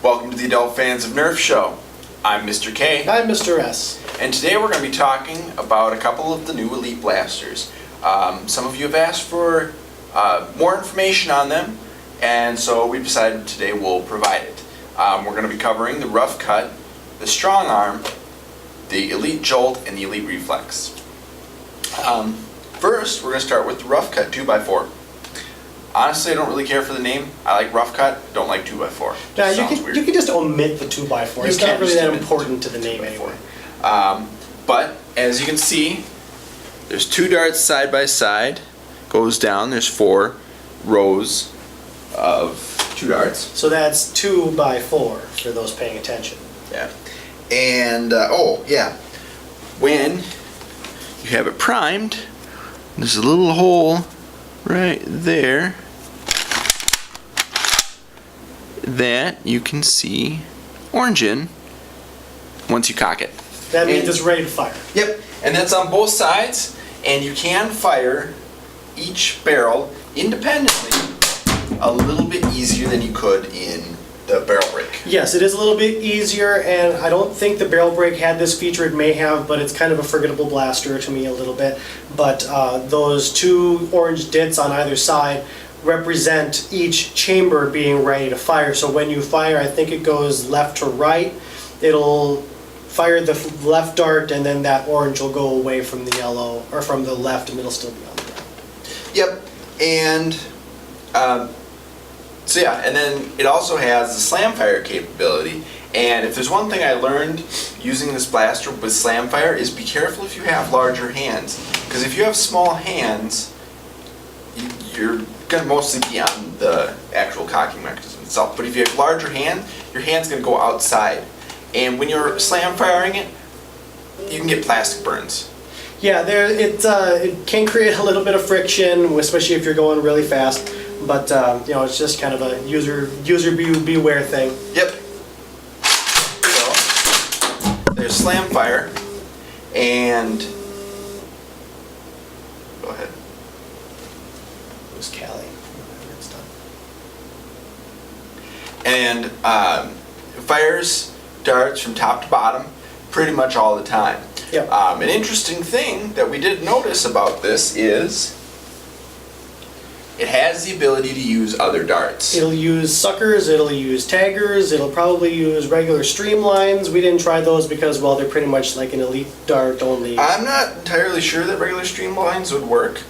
Welcome to the Adult Fans of Nerf Show. I'm Mr. K. I'm Mr. S. And today we're going to be talking about a couple of the new Elite blasters. Some of you have asked for more information on them, and so we decided today we'll provide it. We're going to be covering the Rough Cut, the Strongarm, the Elite Jolt, and the Elite Reflex. First, we're going to start with the Rough Cut 2x4. Honestly, I don't really care for the name. I like Rough Cut, don't like 2x4. Now, you can just omit the 2x4. It's not really that important to the name anyway. But, as you can see, there's two darts side by side. Goes down, there's 4 rows of 2 darts. So that's 2x4 for those paying attention. Yeah. And, when you have it primed, there's a little hole right there that you can see orange in once you cock it. That means it's ready to fire. Yep, and that's on both sides, and you can fire each barrel independently a little bit easier than you could in the barrel break. Yes, it is a little bit easier, and I don't think the barrel break had this feature. It may have, but it's kind of a forgettable blaster to me a little bit. But those 2 orange dits on either side represent each chamber being ready to fire. So when you fire, I think it goes left to right. It'll fire the left dart, and then that orange will go away from the yellow, or from the left, and it'll still be on the ground. Yep, and so yeah, and then it also has the slam fire capability. And if there's one thing I learned using this blaster with slam fire is be careful if you have larger hands, because if you have small hands, you're going to mostly be on the actual cocking mechanism itself. But if you have larger hands, your hand's going to go outside. And when you're slam firing it, you can get plastic burns. Yeah, it can create a little bit of friction, especially if you're going really fast. But it's just kind of a user beware thing. Yep. So there's slam fire, and go ahead. Who's Callie? It's done. And fires darts from top to bottom pretty much all the time. Yep. An interesting thing that we did notice about this is it has the ability to use other darts. It'll use suckers, it'll use taggers, it'll probably use regular streamlines. We didn't try those because, well, they're pretty much like an elite dart only. I'm not entirely sure that regular streamlines would work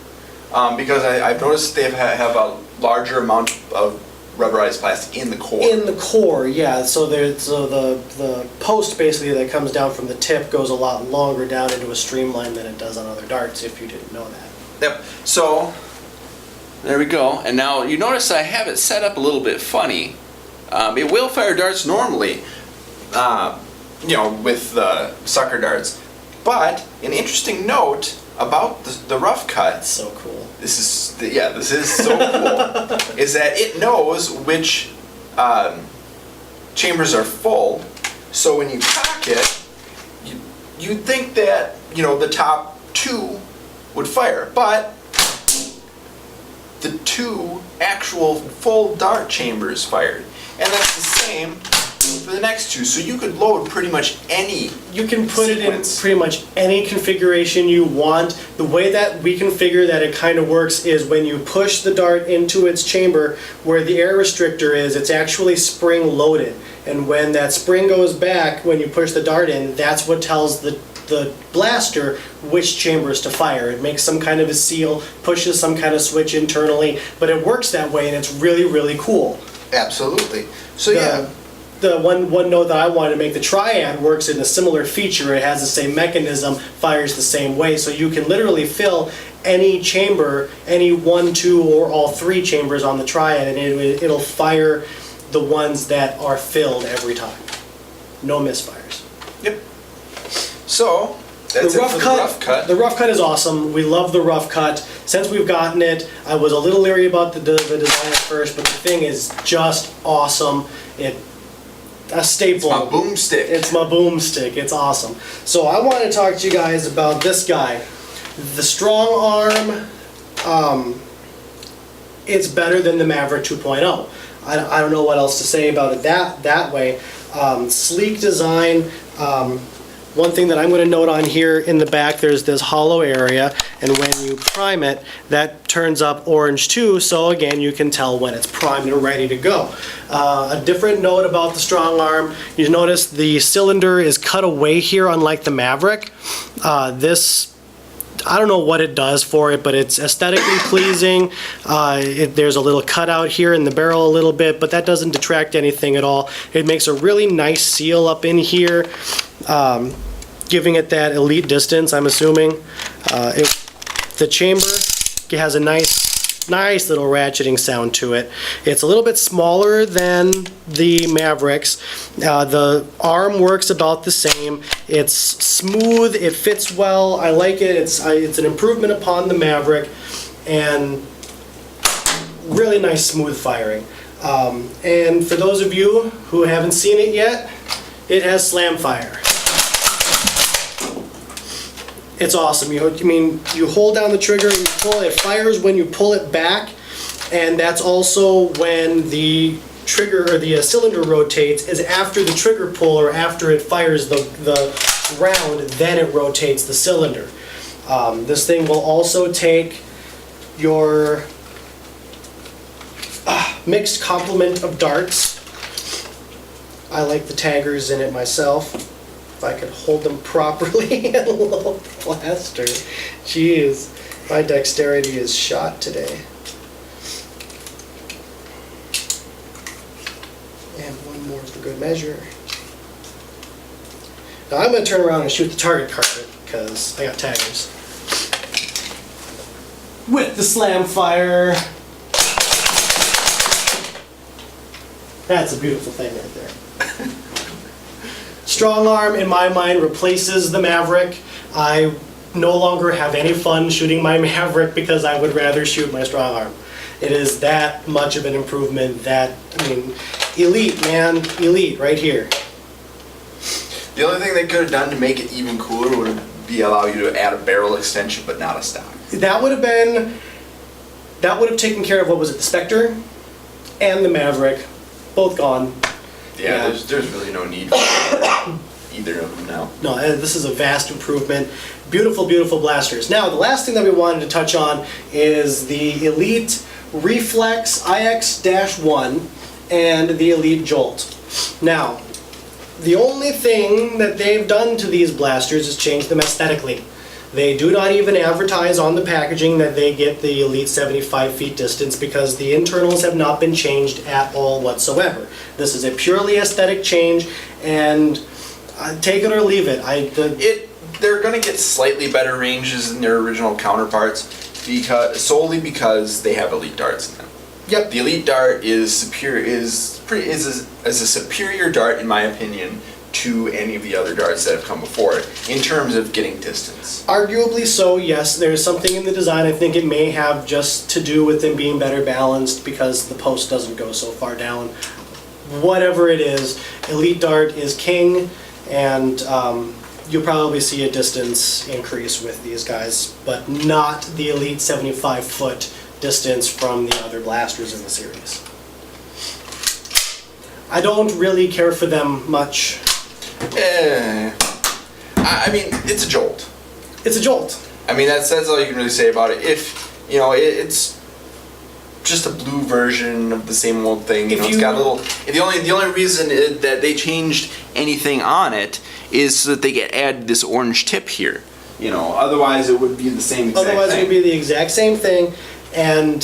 because I've noticed they have a larger amount of rubberized plastic in the core. In the core, yeah. So the post basically that comes down from the tip goes a lot longer down into a streamline than it does on other darts, if you didn't know that. Yep. So there we go. And now you notice I have it set up a little bit funny. It will fire darts normally, with the sucker darts. But an interesting note about the Rough Cut. That's so cool. This is so cool. Is that it knows which chambers are full. So when you cock it, you'd think that the top 2 would fire, but the 2 actual full dart chambers fired, and that's the same for the next 2. So you could load pretty much any. You can put sequence. it in pretty much any configuration you want. The way that we configure that it kind of works is when you push the dart into its chamber where the air restrictor is, it's actually spring loaded. And when that spring goes back, when you push the dart in, that's what tells the blaster which chambers to fire. It makes some kind of a seal, pushes some kind of switch internally, but it works that way, and it's really, really cool. Absolutely. So The one note that I wanted to make, the Triad works in a similar feature. It has the same mechanism, fires the same way, so you can literally fill any chamber, any 1, 2, or all 3 chambers on the Triad, and it'll fire the ones that are filled every time. No misfires. Yep. So that's it for the Rough Cut. The Rough Cut is awesome. We love the Rough Cut. Since we've gotten it, I was a little leery about the design at first, but the thing is just awesome. A staple. It's my boomstick. It's my boomstick. It's awesome. So I want to talk to you guys about this guy, the Strongarm. It's better than the Maverick 2.0. I don't know what else to say about it that way. Sleek design. One thing that I'm going to note on here in the back, there's this hollow area, and when you prime it, that turns up orange too, so again, you can tell when it's primed and ready to go. A different note about the Strongarm, you notice the cylinder is cut away here, unlike the Maverick. This, I don't know what it does for it, but it's aesthetically pleasing. There's a little cutout here in the barrel a little bit, but that doesn't detract anything at all. It makes a really nice seal up in here, giving it that elite distance, I'm assuming. The chamber has a nice little ratcheting sound to it. It's a little bit smaller than the Mavericks. The arm works about the same. It's smooth, it fits well, I like it. It's an improvement upon the Maverick, and really nice smooth firing. And for those of you who haven't seen it yet, it has slam fire. It's awesome. You hold down the trigger and you pull it. It fires when you pull it back, and that's also when the trigger or the cylinder rotates. Is after the trigger pull or after it fires the round, then it rotates the cylinder. This thing will also take your mixed complement of darts. I like the taggers in it myself. If I could hold them properly and a little blaster. Jeez, my dexterity is shot today. And one more for good measure. Now I'm going to turn around and shoot the target carpet because I got taggers. With the slam fire. That's a beautiful thing right there. Strongarm, in my mind, replaces the Maverick. I no longer have any fun shooting my Maverick because I would rather shoot my Strongarm. It is that much of an improvement. Elite, man, elite right here. The only thing they could have done to make it even cooler would be allow you to add a barrel extension, but not a stock. That would have taken care of, what was it, the Spectre and the Maverick, both gone. Yeah, there's really no need for either of them now. No, this is a vast improvement. Beautiful, beautiful blasters. Now, the last thing that we wanted to touch on is the Elite Reflex IX-1 and the Elite Jolt. Now, the only thing that they've done to these blasters is change them aesthetically. They do not even advertise on the packaging that they get the Elite 75 feet distance because the internals have not been changed at all whatsoever. This is a purely aesthetic change, and take it or leave it. They're going to get slightly better ranges than their original counterparts solely because they have Elite darts in them. Yep. The Elite dart is a superior dart, in my opinion, to any of the other darts that have come before it in terms of getting distance. Arguably so, yes. There's something in the design. I think it may have just to do with them being better balanced because the post doesn't go so far down. Whatever it is, Elite Dart is king, and you'll probably see a distance increase with these guys, but not the Elite 75-foot distance from the other blasters in the series. I don't really care for them much. I mean, it's a Jolt. It's a Jolt. I mean, that's all you can really say about it. If, it's just a blue version of the same old thing. It's got a little. The only reason that they changed anything on it is so that they add this orange tip here. Otherwise it would be the same exact thing. Otherwise it would be the exact same thing. And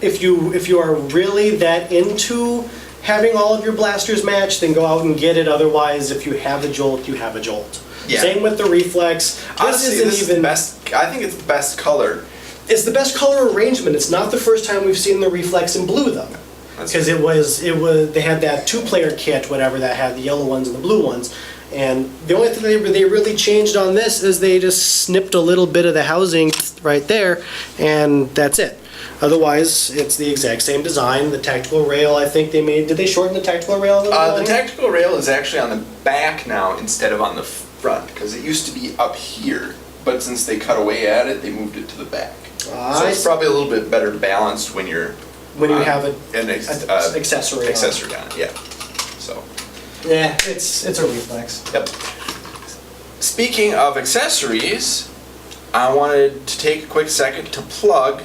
if you are really that into having all of your blasters matched, then go out and get it. Otherwise, if you have a Jolt, you have a Jolt. Yeah. Same with the Reflex. Honestly, this is the best. I think it's the best color. It's the best color arrangement. It's not the first time we've seen the Reflex in blue, though. Because it was they had that two-player kit, whatever, that had the yellow ones and the blue ones. And the only thing they really changed on this is they just snipped a little bit of the housing right there, and that's it. Otherwise, it's the exact same design. The tactical rail, I think they made. Did they shorten the tactical rail? The tactical rail is actually on the back now instead of on the front, because it used to be up here. But since they cut away at it, they moved it to the back. So it's probably a little bit better balanced when you're when you have an accessory. accessory on it. Yeah. So. Yeah, it's a reflex. Yep. Speaking of accessories, I wanted to take a quick second to plug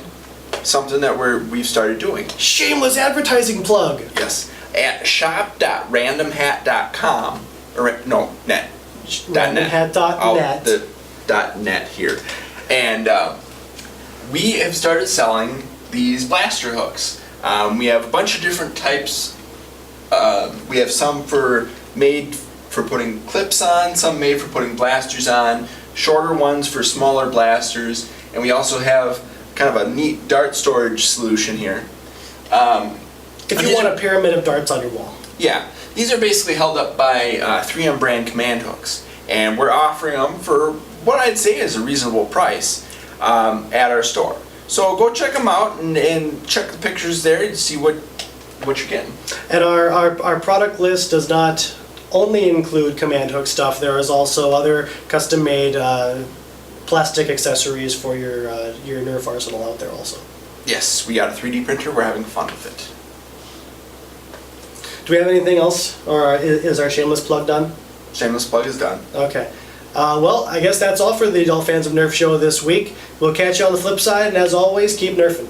something that we've started doing. Shameless advertising plug. Yes, at shop.randomhat.com or no net. Randomhat.net. The .net here, and we have started selling these blaster hooks. We have a bunch of different types. We have some made for putting clips on, some made for putting blasters on, shorter ones for smaller blasters, and we also have kind of a neat dart storage solution here. If you want a pyramid of darts on your wall. Yeah, these are basically held up by 3M brand command hooks, and we're offering them for what I'd say is a reasonable price at our store. So go check them out and check the pictures there to see what you're getting. And our product list does not only include command hook stuff. There is also other custom-made plastic accessories for your Nerf arsenal out there also. Yes, we got a 3D printer. We're having fun with it. Do we have anything else, or is our shameless plug done? Shameless plug is done. Okay. Well, I guess that's all for the Adult Fans of Nerf show this week. We'll catch you on the flip side, and as always, keep nerfing.